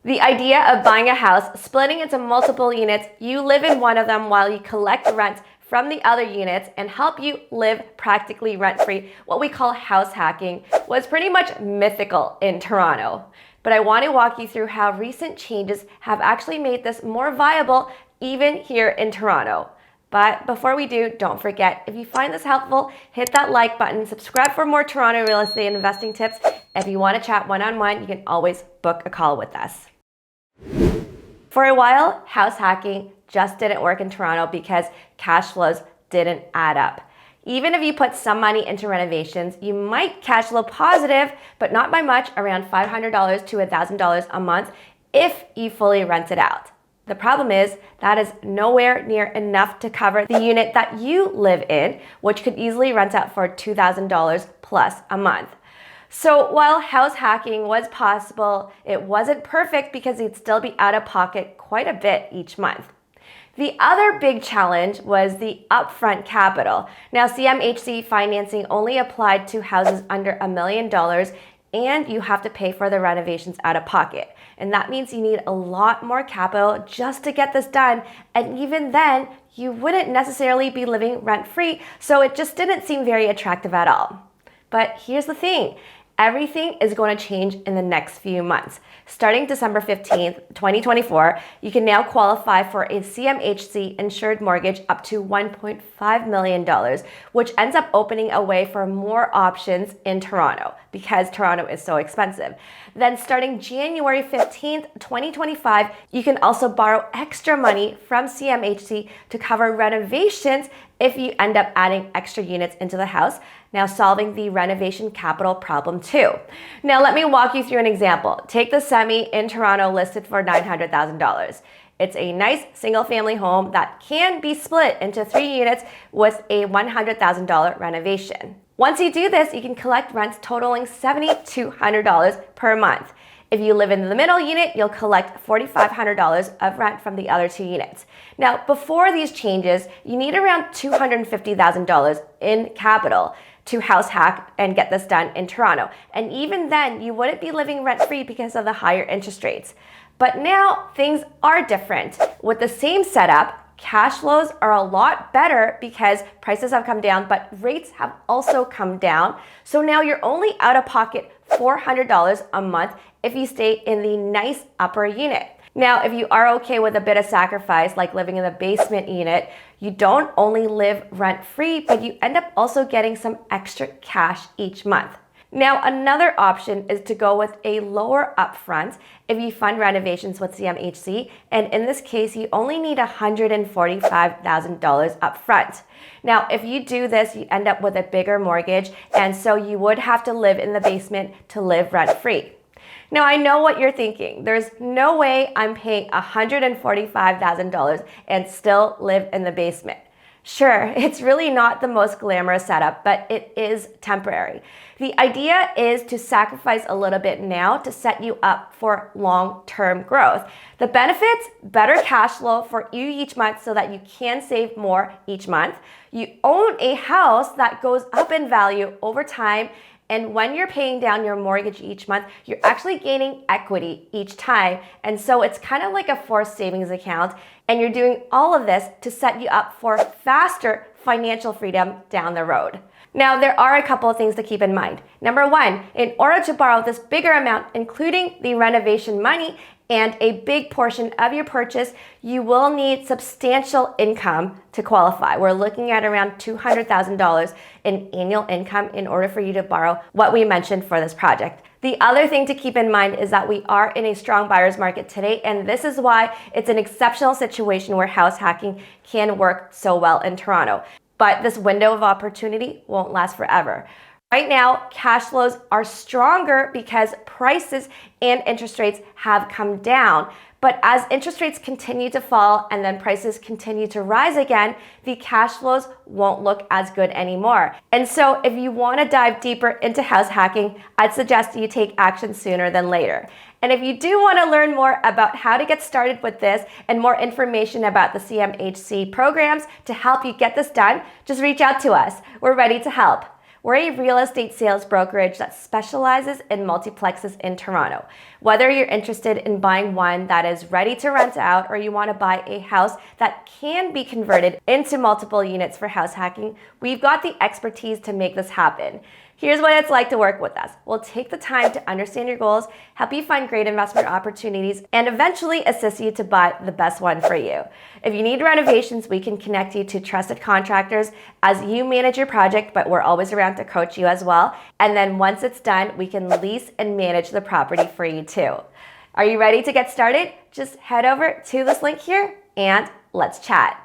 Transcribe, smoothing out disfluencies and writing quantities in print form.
The idea of buying a house, splitting into multiple units, you live in one of them while you collect rent from the other units and help you live practically rent-free, what we call house hacking, was pretty much mythical in Toronto. But I want to walk you through how recent changes have actually made this more viable even here in Toronto. But before we do, don't forget, if you find this helpful, hit that like button, subscribe for more Toronto real estate investing tips. If you want to chat one-on-one, you can always book a call with us. For a while, house hacking just didn't work in Toronto because cash flows didn't add up. Even if you put some money into renovations, you might cash flow positive, but not by much, around $500 to $1,000 a month if you fully rent it out. The problem is that is nowhere near enough to cover the unit that you live in, which could easily rent out for $2,000 plus a month. So while house hacking was possible, it wasn't perfect because you'd still be out of pocket quite a bit each month. The other big challenge was the upfront capital. Now, CMHC financing only applied to houses under $1 million, and you have to pay for the renovations out of pocket. And that means you need a lot more capital just to get this done. And even then, you wouldn't necessarily be living rent-free, so it just didn't seem very attractive at all. But here's the thing. Everything is going to change in the next few months. Starting December 15th, 2024, you can now qualify for a CMHC insured mortgage up to $1.5 million, which ends up opening a way for more options in Toronto because Toronto is so expensive. Then starting January 15th, 2025, you can also borrow extra money from CMHC to cover renovations if you end up adding extra units into the house, now solving the renovation capital problem too. Now let me walk you through an example. Take the semi in Toronto listed for $900,000. It's a nice single family home that can be split into 3 units with a $100,000 renovation. Once you do this, you can collect rents totaling $7,200 per month. If you live in the middle unit, you'll collect $4,500 of rent from the other 2 units. Now, before these changes, you need around $250,000 in capital to house hack and get this done in Toronto. And even then, you wouldn't be living rent-free because of the higher interest rates. But now things are different. With the same setup, cash flows are a lot better because prices have come down, but rates have also come down. So now you're only out of pocket $400 a month if you stay in the nice upper unit. Now, if you are okay with a bit of sacrifice, like living in the basement unit, you don't only live rent-free, but you end up also getting some extra cash each month. Now, another option is to go with a lower upfront if you fund renovations with CMHC, and in this case, you only need $145,000 upfront. Now, if you do this, you end up with a bigger mortgage, and so you would have to live in the basement to live rent-free. Now, I know what you're thinking. There's no way I'm paying $145,000 and still live in the basement. Sure, it's really not the most glamorous setup, but it is temporary. The idea is to sacrifice a little bit now to set you up for long-term growth. The benefits, better cash flow for you each month so that you can save more each month. You own a house that goes up in value over time, and when you're paying down your mortgage each month, you're actually gaining equity each time. And so it's kind of like a forced savings account. And you're doing all of this to set you up for faster financial freedom down the road. Now, there are a couple of things to keep in mind. Number one, in order to borrow this bigger amount, including the renovation money and a big portion of your purchase, you will need substantial income to qualify. We're looking at around $200,000 in annual income in order for you to borrow what we mentioned for this project. The other thing to keep in mind is that we are in a strong buyer's market today, and this is why it's an exceptional situation where house hacking can work so well in Toronto. But this window of opportunity won't last forever. Right now, cash flows are stronger because prices and interest rates have come down. But as interest rates continue to fall and then prices continue to rise again, the cash flows won't look as good anymore. And so if you want to dive deeper into house hacking, I'd suggest you take action sooner than later. And if you do want to learn more about how to get started with this and more information about the CMHC programs to help you get this done, just reach out to us. We're ready to help. We're a real estate sales brokerage that specializes in multiplexes in Toronto. Whether you're interested in buying one that is ready to rent out or you want to buy a house that can be converted into multiple units for house hacking, we've got the expertise to make this happen. Here's what it's like to work with us. We'll take the time to understand your goals, help you find great investment opportunities, and eventually assist you to buy the best one for you. If you need renovations, we can connect you to trusted contractors as you manage your project, but we're always around to coach you as well. And then once it's done, we can lease and manage the property for you too. Are you ready to get started? Just head over to this link here and let's chat.